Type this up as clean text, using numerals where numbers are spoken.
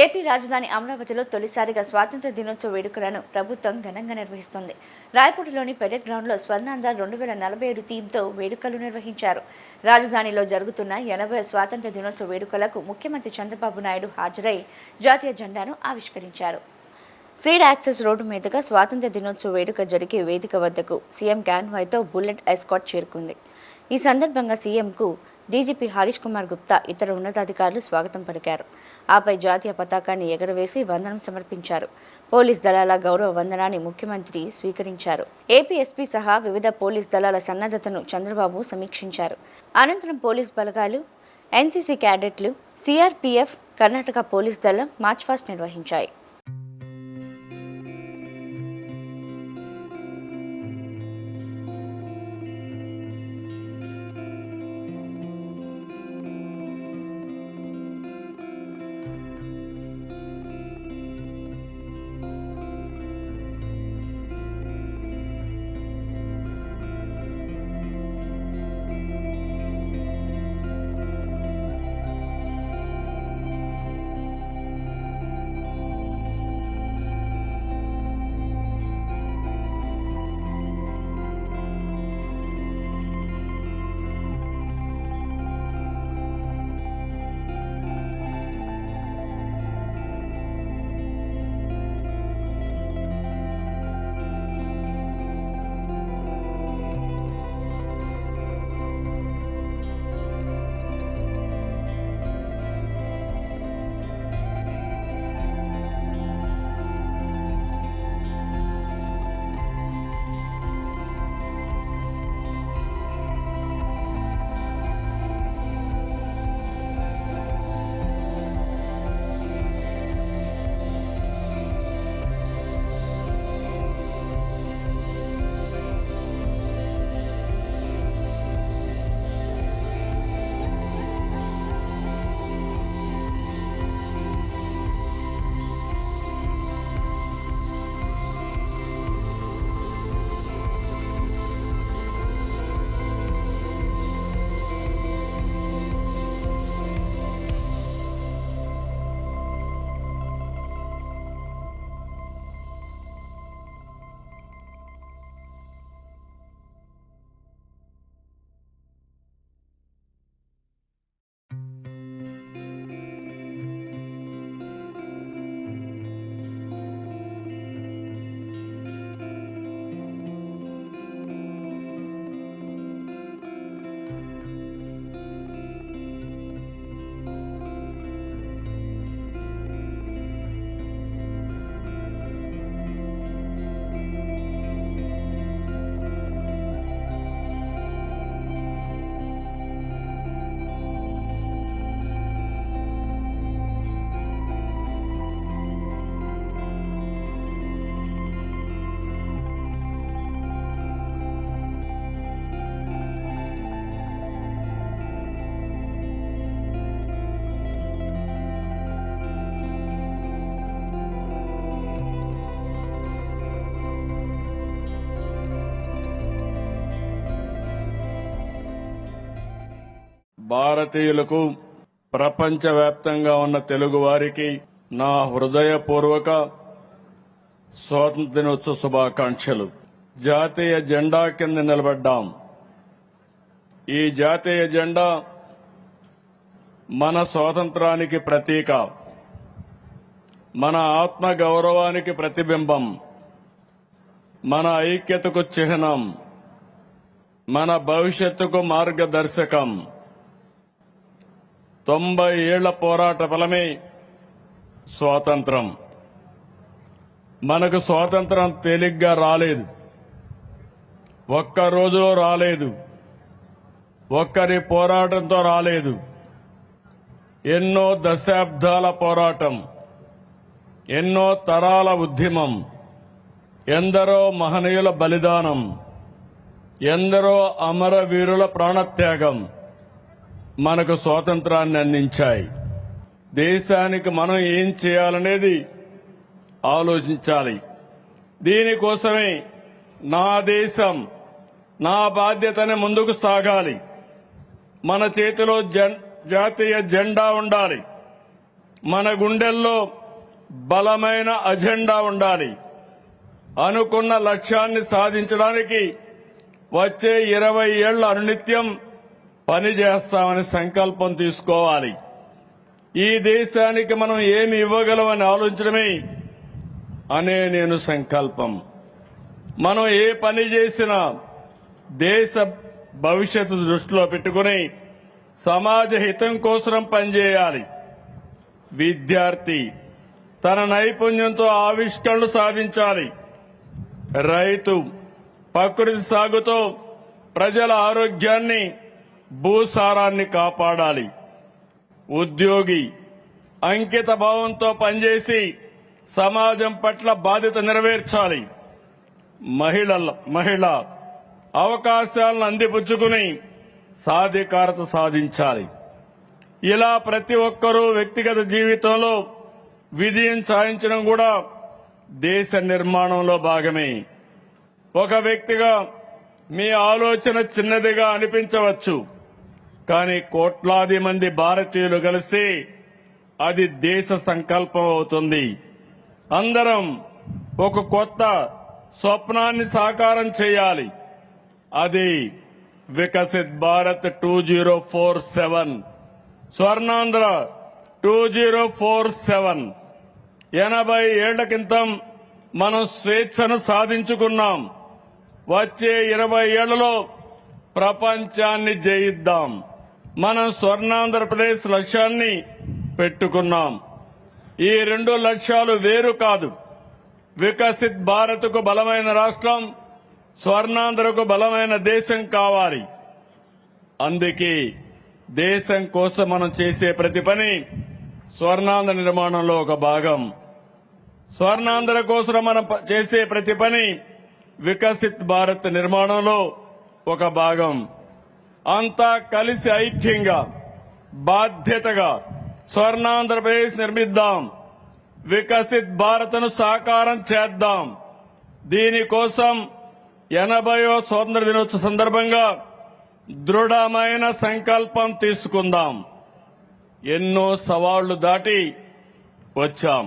AP రాజధాని అమరావతిలో తొలిసారిగా స్వాతంత్ర్య దినోత్సవ వేడుకలను ప్రభుత్వం ఘనంగా నిర్వహిస్తోంది. రాయపూడిలోని పెరెడ్ గ్రౌండ్లో స్వర్ణాంధ్ర 2047 థీమ్తో వేడుకలు నిర్వహించారు. రాజధానిలో జరుగుతున్న 80వ స్వాతంత్ర్య దినోత్సవ వేడుకలకు ముఖ్యమంత్రి చంద్రబాబు నాయుడు హాజరై జాతీయ జెండాను ఆవిష్కరించారు. సీడ్ యాక్సెస్ రోడ్డు మీదుగా స్వాతంత్ర్య దినోత్సవ వేడుక జరిగే వేదిక వద్దకు సీఎం కాన్వాయ్తో బుల్లెట్ ఎస్కాట్ చేరుకుంది. ఈ సందర్భంగా సీఎంకు డీజీపీ హరీష్ కుమార్ గుప్తా ఇతర ఉన్నతాధికారులు స్వాగతం పలికారు. ఆపై జాతీయ పతాకాన్ని ఎగరవేసి వందనం సమర్పించారు. పోలీస్ దళాల గౌరవ వందనాన్ని ముఖ్యమంత్రి స్వీకరించారు. ఏపీ ఎస్పీ సహా వివిధ పోలీస్ దళాల సన్నద్ధతను చంద్రబాబు సమీక్షించారు. అనంతరం పోలీస్ బలగాలు, ఎన్సీసీ క్యాడెట్లు, సిఆర్పీఎఫ్, కర్ణాటక పోలీస్ దళం మార్చ్ పాస్ట్ నిర్వహించాయి. భారతీయులకు, ప్రపంచవ్యాప్తంగా ఉన్న తెలుగు వారికి నా హృదయపూర్వక స్వాతంత్ర్య దినోత్సవ శుభాకాంక్షలు. జాతీయ జెండా కింద నిలబడ్డాం. ఈ జాతీయ జెండా మన స్వాతంత్రానికి ప్రతీక, మన ఆత్మ గౌరవానికి ప్రతిబింబం, మన ఐక్యతకు చిహ్నం, మన భవిష్యత్తుకు మార్గదర్శకం. 90 ఏళ్ల పోరాట ఫలమే స్వాతంత్రం. మనకు స్వాతంత్రం తేలిగ్గా రాలేదు, ఒక్క రోజులో రాలేదు, ఒక్కరి పోరాటంతో రాలేదు. ఎన్నో దశాబ్దాల పోరాటం, ఎన్నో తరాల ఉద్యమం, ఎందరో మహనీయుల బలిదానం, ఎందరో అమరవీరుల ప్రాణత్యాగం మనకు స్వాతంత్రాన్ని అందించాయి. దేశానికి మనం ఏం చేయాలనేది ఆలోచించాలి. దీనికోసమే నా దేశం, నా బాధ్యతని ముందుకు సాగాలి. మన చేతిలో జాతీయ జెండా ఉండాలి. మన గుండెల్లో బలమైన అజెండా ఉండాలి. అనుకున్న లక్ష్యాన్ని సాధించడానికి వచ్చే 20 ఏళ్ల అనునిత్యం పనిచేస్తామని సంకల్పం తీసుకోవాలి. ఈ దేశానికి మనం ఏమి ఇవ్వగలమని ఆలోచించడమే నేను సంకల్పం. మనం ఏ పని చేసినా దేశ భవిష్యత్తు దృష్టిలో పెట్టుకుని సమాజ హితం కోసం పనిచేయాలి. విద్యార్థి తన నైపుణ్యంతో ఆవిష్కరణలు సాధించాలి. రైతు ప్రకృతి సాగుతో ప్రజల ఆరోగ్యాన్ని, భూసారాన్ని కాపాడాలి. ఉద్యోగి అంకిత భావంతో పనిచేసి సమాజం పట్ల బాధ్యత నెరవేర్చాలి. మహిళ అవకాశాలను అందిపుచ్చుకుని సాధికారత సాధించాలి. ఇలా ప్రతి ఒక్కరూ వ్యక్తిగత జీవితంలో విజయం సాధించడం కూడా దేశ నిర్మాణంలో భాగమే. ఒక వ్యక్తిగా మీ ఆలోచన చిన్నదిగా అనిపించవచ్చు, కానీ కోట్లాది మంది భారతీయులు కలిసి అది దేశ సంకల్పం అవుతుంది. అందరం ఒక కొత్త స్వప్నాన్ని సాకారం చేయాలి. అది వికసిత్ భారత్ 2047, స్వర్ణాంధ్ర 2047. 80 ఏళ్ల క్రితం మనం స్వేచ్ఛను సాధించుకున్నాం. వచ్చే 20 ఏళ్లలో ప్రపంచాన్ని జయిద్దాం. మనం స్వర్ణాంధ్రప్రదేశ్ లక్ష్యాన్ని పెట్టుకున్నాం. ఈ 2 లక్ష్యాలు వేరు కాదు. వికసిత్ భారత్కు బలమైన రాష్ట్రం, స్వర్ణాంధ్రకు బలమైన దేశం కావాలి. అందుకే దేశం కోసం మనం చేసే ప్రతి పని స్వర్ణాంధ్ర నిర్మాణంలో ఒక భాగం. స్వర్ణాంధ్ర కోసం మనం చేసే ప్రతి పని వికసిత్ భారత్ నిర్మాణంలో ఒక భాగం. అంతా కలిసి ఐక్యంగా, బాధ్యతగా స్వర్ణాంధ్రప్రదేశ్ నిర్మిద్దాం. వికసిత్ భారత్ను సాకారం చేద్దాం. దీనికోసం 80వ స్వాతంత్ర దినోత్సవ సందర్భంగా దృఢమైన సంకల్పం తీసుకుందాం. ఎన్నో సవాళ్లు దాటి వచ్చాం.